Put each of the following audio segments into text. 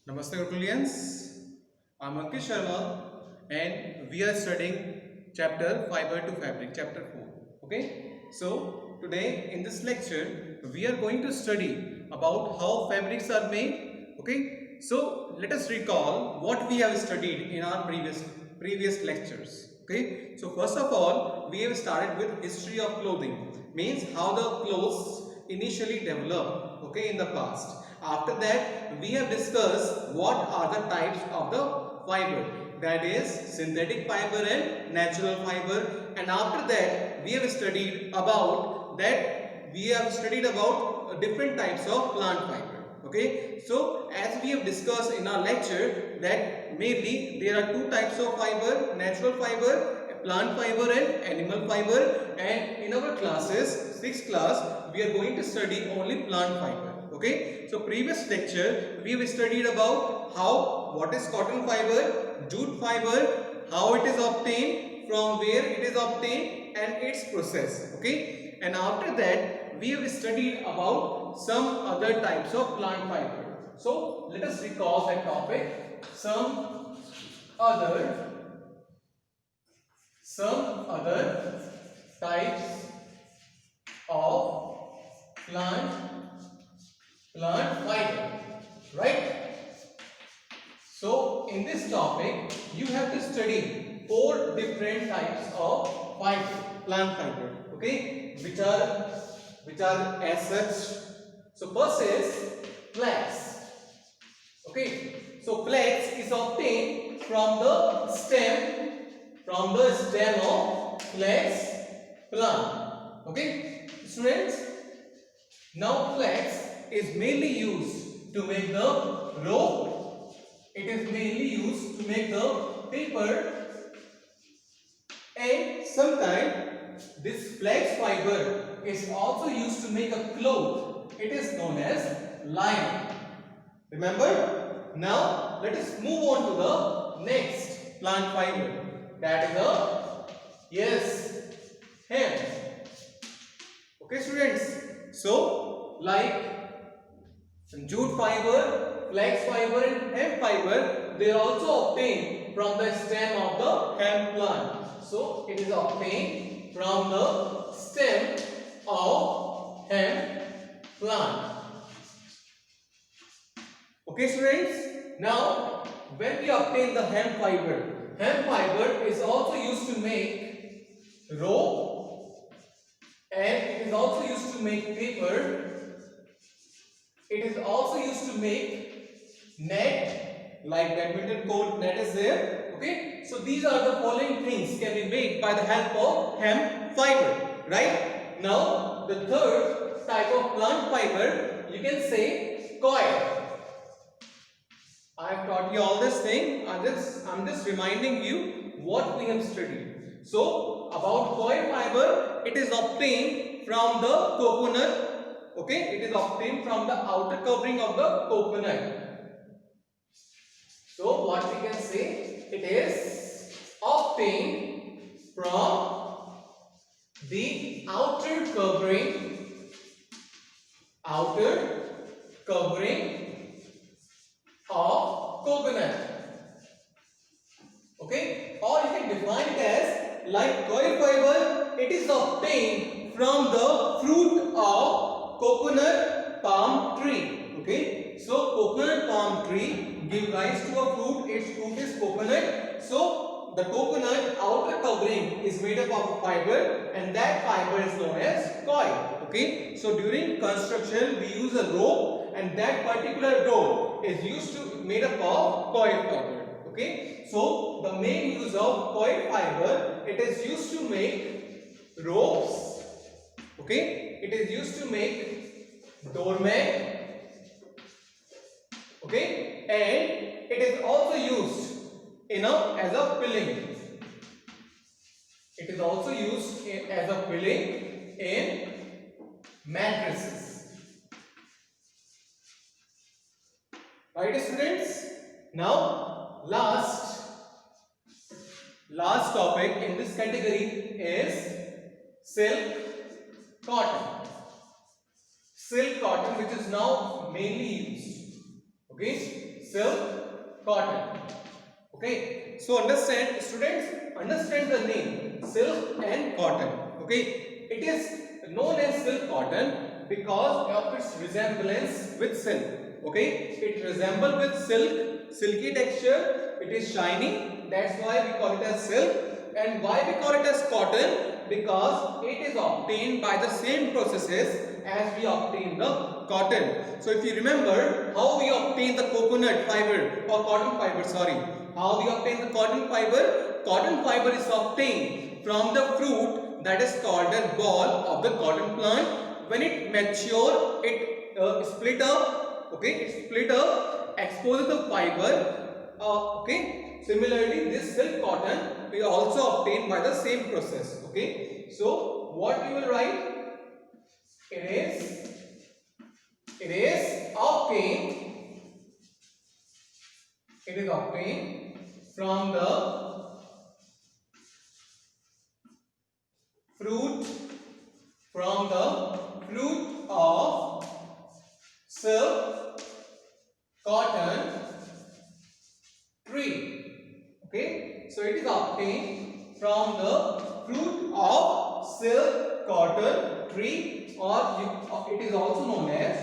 Namaste Gurulians. I'm Ankit Sharma and we are studying chapter Fiber to Fabric, chapter 4. Okay, so today in this lecture we are going to study about how fabrics are made. Okay, so let us recall what we have studied in our previous lectures. Okay, so first of all we have started with history of clothing, means how the clothes initially developed, okay, in the past. After that we have discussed what are the types of the fiber, that is synthetic fiber and natural fiber. And after that we have studied about different types of plant fiber. Okay, so as we have discussed in our lecture that mainly there are two types of fiber, natural fiber, plant fiber and animal fiber. And in our classes, sixth class, we are going to study only plant fiber. Okay, so previous lecture we have studied about what is cotton fiber, jute fiber, how it is obtained, from where it is obtained, and its process. Okay, and after that we have studied about some other types of plant fiber. So let us recall that topic. Other some other types of plant fiber, right? So in this topic you have to study four different types of fiber, plant fiber, okay, which are as such. So first is flax. Okay, so flax is obtained from the stem of flax plant. Okay, students, now flax is mainly used to make the rope. It is mainly used to make the paper, and sometimes this flax fiber is also used to make a cloth. It is known as linen. Remember? Now let us move on to the next plant fiber. That is hemp. Okay, students. So like jute fiber, flax fiber, and hemp fiber, they are also obtained from the stem of the hemp plant. So it is obtained from the stem of hemp plant. Okay, students, now when we obtain the hemp fiber is also used to make rope, and it is also used to make paper. It is also used to make net, like badminton court net is there. Okay, so these are the following things can be made by the help of hemp fiber, right? Now the third type of plant fiber, you can say coir. I have taught you all this thing. I'm just reminding you what we have studied. So about coir fiber, it is obtained from the coconut. Okay, it is obtained from the outer covering of the coconut. So what we can say, it is obtained from the outer covering of coconut. Okay, or you can define it as like coir fiber, it is obtained from the fruit of coconut palm tree. Okay, so coconut palm tree give rise to a fruit. Its fruit is coconut. So the coconut outer covering is made up of fiber, and that fiber is known as coir. Okay, so during construction we use a rope, and that particular rope is made up of coir fiber. Okay, so the main use of coir fiber, it is used to make ropes. Okay, it is used to make doormat. Okay, and it is also used as a filling. It is also used as a filling in mattresses. Right, students? Now last topic in this category is silk cotton. Silk cotton, which is now mainly used. Okay, silk, cotton. Okay, so understand, students, understand the name silk and cotton. Okay, it is known as silk cotton because of its resemblance with silk. Okay, it resembles with silk, silky texture. It is shiny. That's why we call it as silk. And why we call it as cotton? Because it is obtained by the same processes as we obtain the cotton. So if you remember how we obtain the coconut fiber or cotton fiber, sorry, how we obtain the cotton fiber is obtained from the fruit that is called as ball of the cotton plant. When it mature, it split up, okay, it split up, exposes the fiber, okay. Similarly, this silk cotton we also obtained by the same process, okay. So what you will write? It is obtained from the fruit of silk cotton tree. Okay, so it is obtained from the fruit of silk cotton tree, or it is also known as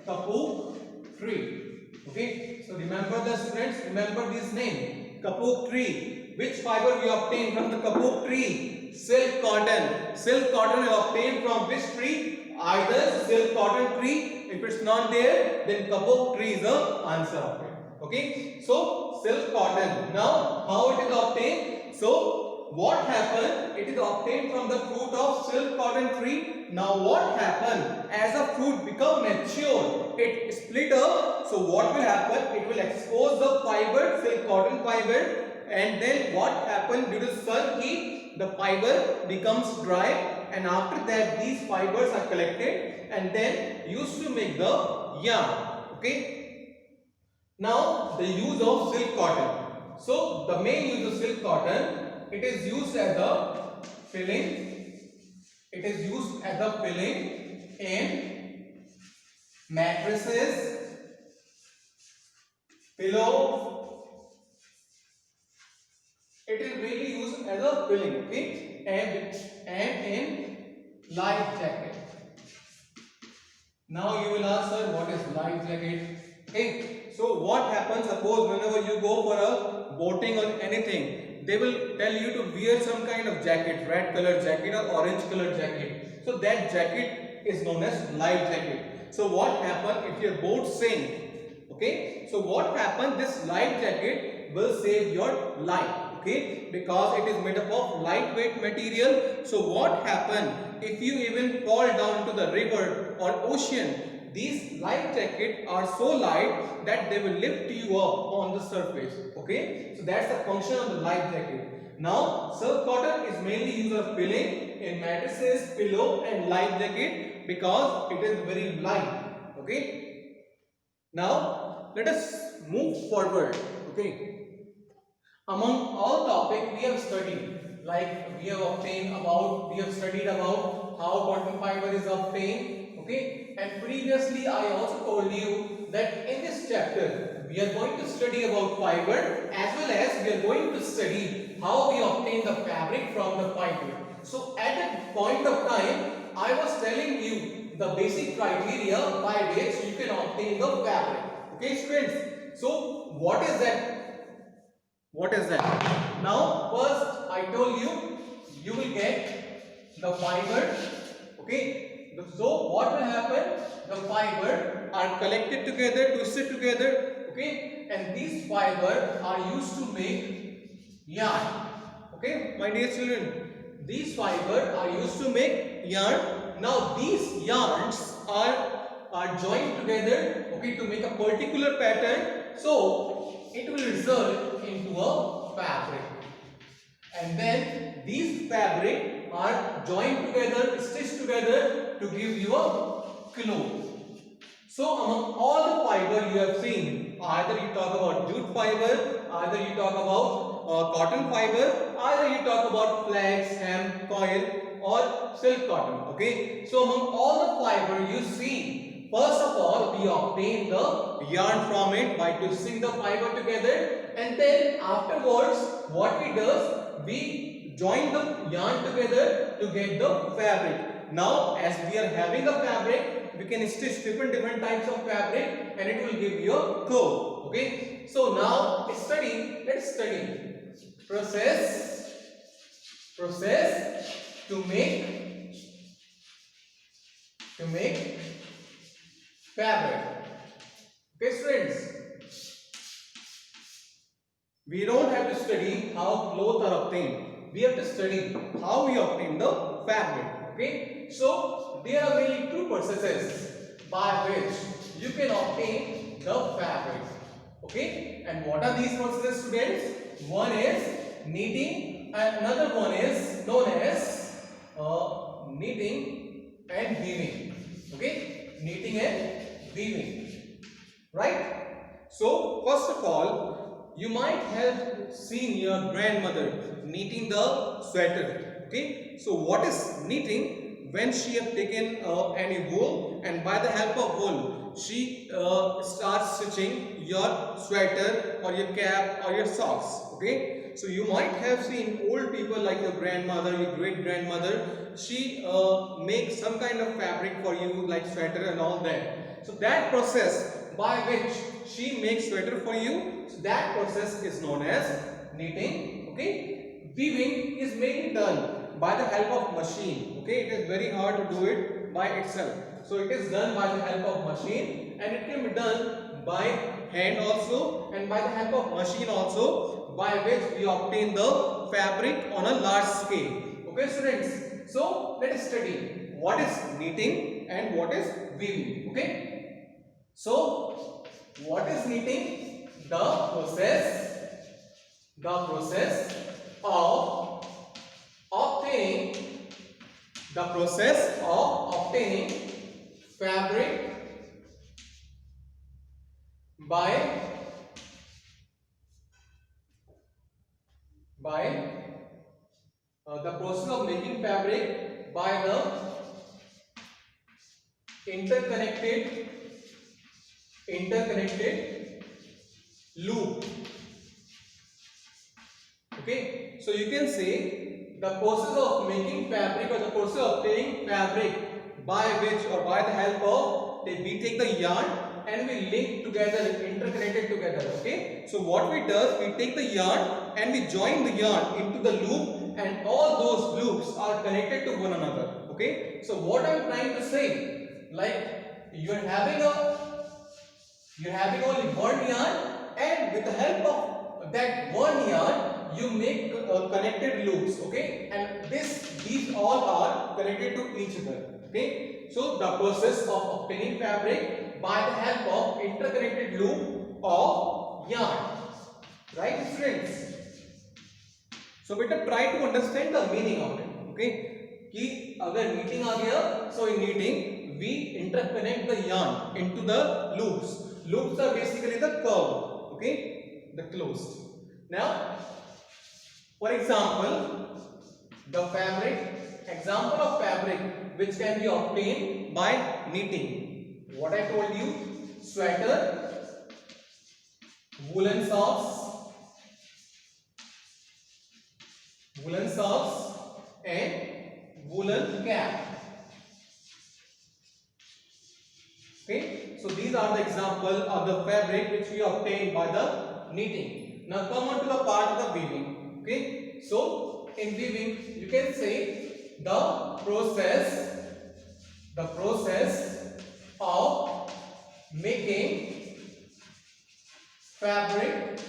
kapuk tree. Okay, so remember the students, remember this name, kapuk tree. Which fiber we obtain from the kapuk tree? Silk cotton. Silk cotton is obtained from which tree? Either silk cotton tree. If it's not there, then kapuk tree is the answer of it. Okay, so silk cotton. Now, how it is obtained? So, what happened? It is obtained from the fruit of silk cotton tree. Now, what happened? As the fruit become mature, it split up. So, what will happen? It will expose the fiber, silk cotton fiber, and then what happened? Due to sun heat, the fiber becomes dry, and after that, these fibers are collected and then used to make the yarn. Okay. Now, the use of silk cotton. So, the main use of silk cotton, it is used as a filling. It is used as a filling in mattresses, pillow. It is really used as a filling, okay, and in life jacket. Now you will ask, sir, what is life jacket? Okay. So what happens, suppose whenever you go for a boating or anything, they will tell you to wear some kind of jacket, red color jacket or orange color jacket. So that jacket is known as life jacket. So what happens if your boat sink? Okay. So what happens, this life jacket will save your life. Okay. Because it is made up of lightweight material. So what happens if you even fall down to the river or ocean? These life jackets are so light that they will lift you up on the surface. Okay, so that's the function of the life jacket. Now, silk cotton is mainly used as filling in mattresses, pillow, and life jacket because it is very light. Okay. Now, let us move forward. Okay. Among all topics we have studied, like we have studied about how cotton fiber is obtained. Okay, and previously I also told you that in this chapter we are going to study about fiber as well as we are going to study how we obtain the fabric from the fiber. So at that point of time I was telling you the basic criteria by which you can obtain the fabric. Okay, students. So what is that? What is that? Now first I told you, you will get the fiber. Okay. So what will happen? The fiber are collected together, twisted together, okay, and these fiber are used to make yarn. Okay, my dear children, these fiber are used to make yarn. Now these yarns are joined together, okay, to make a particular pattern. So it will result into a fabric, and then these fabric are joined together, stitched together to give you a cloth. So among all the fiber you have seen, either you talk about jute fiber, either you talk about cotton fiber, either you talk about flax, hemp, coil or silk cotton. Okay. So among all the fiber you see, first of all, we obtain the yarn from it by twisting the fiber together, and then afterwards, what we does, we join the yarn together to get the fabric. Now, as we are having a fabric, we can stitch different types of fabric, and it will give you a cloth. Okay. So now, let's study process to make fabric. Okay, students, we don't have to study how clothes are obtained. We have to study how we obtain the fabric. Okay, so there are really two processes by which you can obtain the fabric. Okay, and what are these processes, students? One is knitting, and another one is known as knitting and weaving. Okay, knitting and weaving, right? So first of all, you might have seen your grandmother knitting the sweater. Okay, so what is knitting? When she have taken any wool, and by the help of wool she starts stitching your sweater or your cap or your socks. Okay, so you might have seen old people like your grandmother, your great grandmother, she makes some kind of fabric for you like sweater and all that. So that process by which she makes sweater for you, so that process is known as knitting. Okay, weaving is mainly done by the help of machine. Okay, it is very hard to do it by itself. So it is done by the help of machine, and it can be done by hand also, and by the help of machine also, by which we obtain the fabric on a large scale. Okay, students. So let us study what is knitting and what is weaving. Okay. So what is knitting? The process of obtaining fabric by the process of making fabric by the interconnected loop. Okay, so you can say the process of making fabric or the process of obtaining fabric by which or by the help of we take the yarn and we link together, interconnected together. Okay, so what we do, we take the yarn and we join the yarn into the loop, and all those loops are connected to one another. Okay, so what I am trying to say, like you are having only one yarn, and with the help of that one yarn you make connected loops. Okay, and these all are connected to each other. Okay, so the process of obtaining fabric by the help of interconnected loop of yarn, right, students? So beta try to understand the meaning of it. Okay, कि अगर knitting आ गया, so in knitting we interconnect the yarn into the loops. Loops are basically the curve. Okay, the closed. Now, for example, the example of fabric which can be obtained by knitting. What I told you: sweater, woolen socks, and woolen cap. Okay, so these are the example of the fabric which we obtain by the knitting. Now come on to the part of the weaving. Okay, so in weaving you can say the process of making fabric,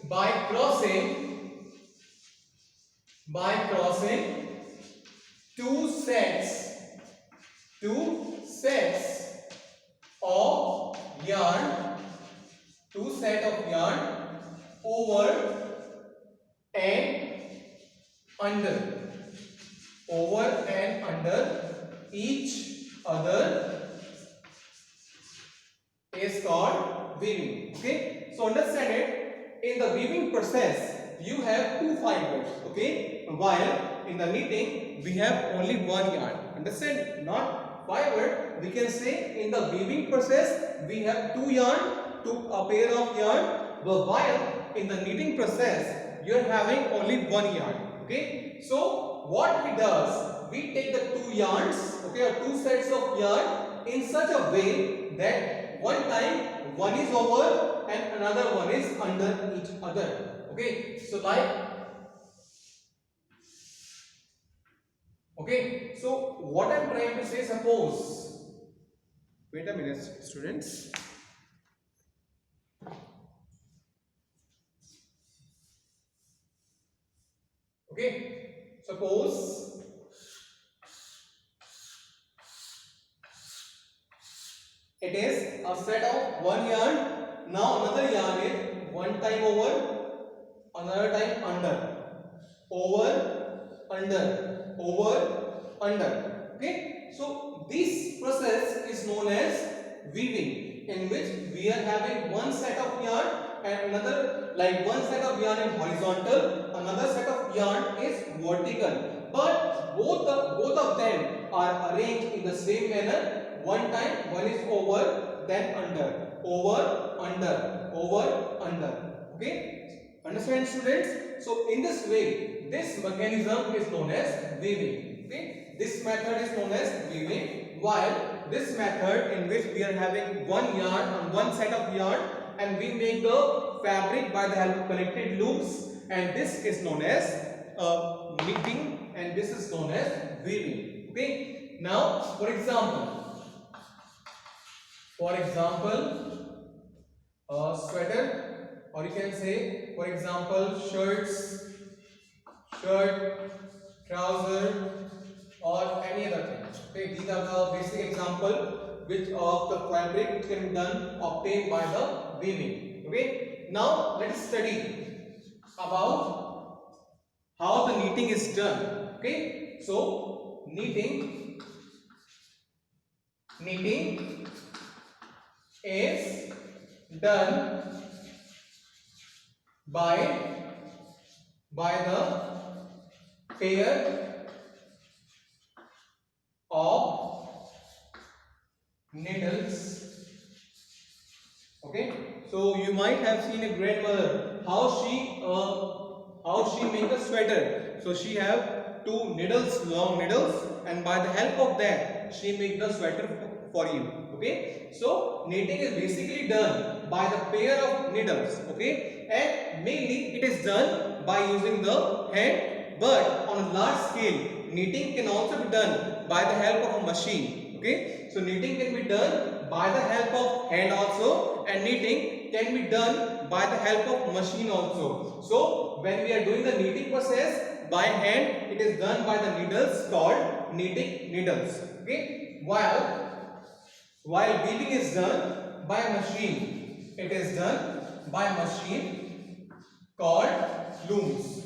by crossing two sets of yarn, over and under each other is called weaving. Okay, so understand it. In the weaving process you have two fibers. Okay, while in the knitting we have only one yarn. Understand? Not fiber. We can say in the weaving process we have two yarn, a pair of yarn, but while in the knitting process you are having only one yarn. Okay, so what we does, we take the two yarns, okay, or two sets of yarn in such a way that one time one is over and another one is under each other. Okay, so like, okay, so what I'm trying to say, suppose, wait a minute students. Okay, suppose it is a set of one yarn. Now another yarn is one time over, another time under, over, under. Okay, so this process is known as weaving, in which we are having one set of yarn and another, like one set of yarn in horizontal, another set of yarn is vertical, but both of them are arranged in the same manner. One time one is over, then under, over, under. Okay, understand students? So in this way, this mechanism is known as weaving. Okay, this method is known as weaving, while this method in which we are having one yarn on one set of yarn and we make the fabric by the help of connected loops, and this is known as knitting and this is known as weaving. Okay, now for example, a sweater, or you can say for example shirt, trouser, or any other thing. Okay, these are the basic example which of the fabric which can be obtained by the weaving. Okay, now let us study about how the knitting is done. Okay, so knitting is done by the pair of needles. Okay, so you might have seen a grandmother how she make a sweater. So she have two needles, long needles, and by the help of that she make the sweater for you. Okay, so knitting is basically done by the pair of needles. Okay, and mainly it is done by using the hand, but on a large scale knitting can also be done by the help of a machine. Okay, so knitting can be done by the help of hand also, and knitting can be done by the help of machine also. So when we are doing the knitting process by hand, it is done by the needles called knitting needles. Okay, while weaving is done by a machine, it is done by a machine called looms.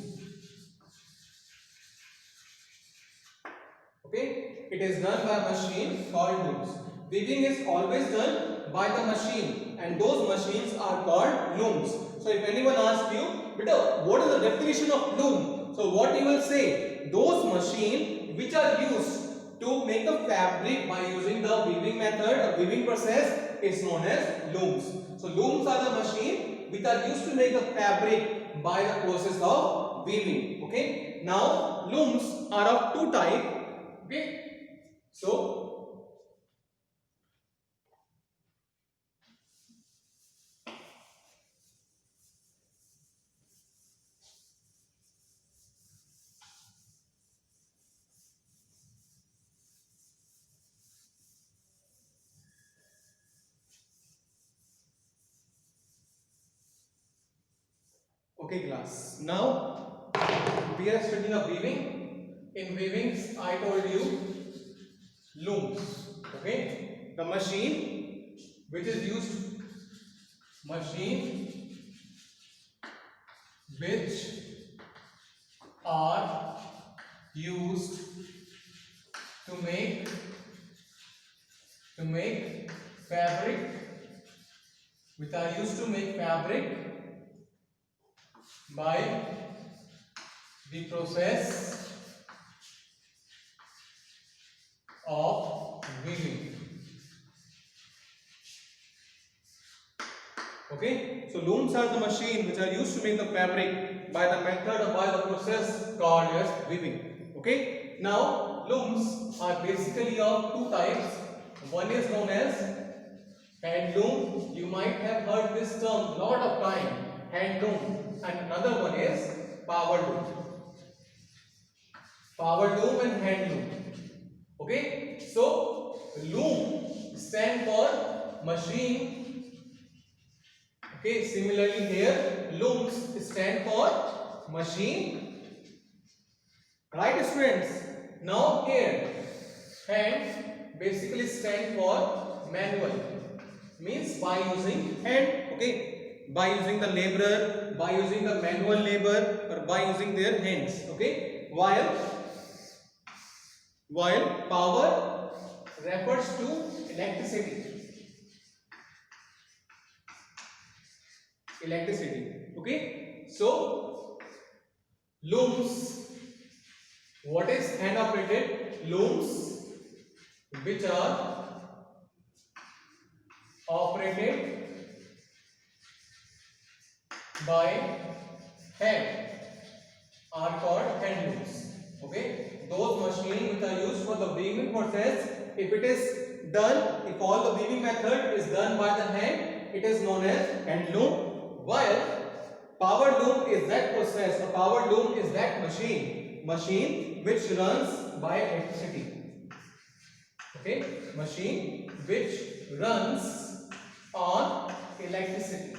Okay, it is done by a machine called looms. Weaving is always done by the machine, and those machines are called looms. So if anyone asks you, beta, what is the definition of loom? So what you will say, those machines which are used to make the fabric by using the weaving method or weaving process is known as looms. So looms are the machine which are used to make the fabric by the process of weaving. Okay, now looms are of two types. Okay, so okay class, now we are studying of weaving. In weavings I told you looms. Okay, the machine which is used, which are used to make fabric, by the process of weaving. Okay, so looms are the machine which are used to make the fabric by the method or by the process called as weaving. Okay, now looms are basically of two types. One is known as hand loom. You might have heard this term lot of time, hand loom, and another one is power loom. Power loom and hand loom. Okay, so loom stand for machine. Okay, similarly here looms stand for machine. Right, students? Now here hand basically stand for manual. Means by using hand. Okay, by using the laborer, by using the manual labor, or by using their hands. Okay, while power refers to electricity. Okay, so looms, what is hand operated? Looms which are operated by hand are called hand looms. Okay, those machines which are used for the weaving process, if it is done, if all the weaving method is done by the hand, it is known as hand loom. While power loom is that process, a power loom is that machine which runs by electricity. Okay, machine which runs on electricity.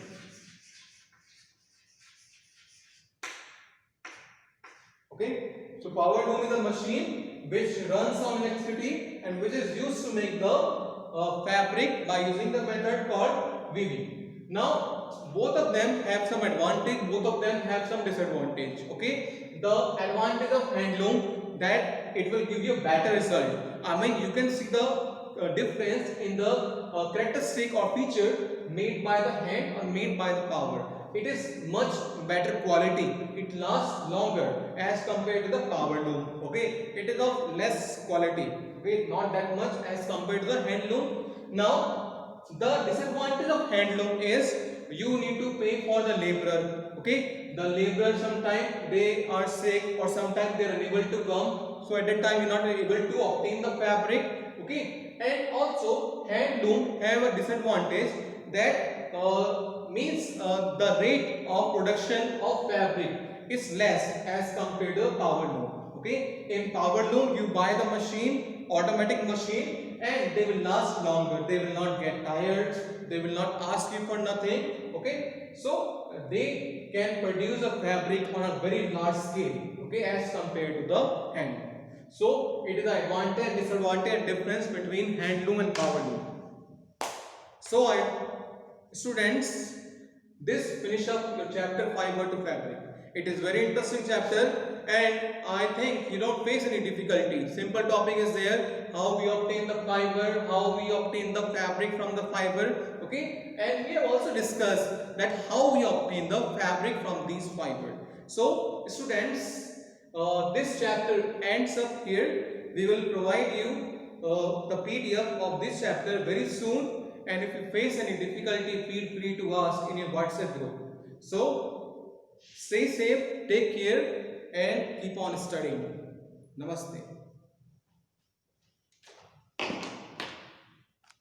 Okay, so power loom is a machine which runs on electricity and which is used to make the fabric by using the method called weaving. Now both of them have some advantage, both of them have some disadvantage. Okay, the advantage of hand loom, that it will give you a better result. I mean, you can see the difference in the characteristic or feature made by the hand or made by the power. It is much better quality, it lasts longer as compared to the power loom. Okay, it is of less quality. Okay, not that much as compared to the hand loom. Now the disadvantage of hand loom is you need to pay for the laborer. Okay, the laborer sometimes they are sick or sometimes they are unable to come, so at that time you are not able to obtain the fabric. Okay, and also hand loom have a disadvantage that means the rate of production of fabric is less as compared to power loom. Okay, in power loom you buy the machine, automatic machine, and they will last longer, they will not get tired, they will not ask you for nothing. Okay, so they can produce a fabric on a very large scale, okay, as compared to the hand. So it is the advantage, disadvantage and difference between hand loom and power loom. So students, this finish up your chapter fiber to fabric. It is very interesting chapter and I think you don't face any difficulty. Simple topic is there, how we obtain the fiber, how we obtain the fabric from the fiber. Okay, and we have also discussed that how we obtain the fabric from these fibers. So students, this chapter ends up here. We will provide you the PDF of this chapter very soon. And if you face any difficulty, feel free to ask in your WhatsApp group. So, stay safe, take care and keep on studying. Namaste.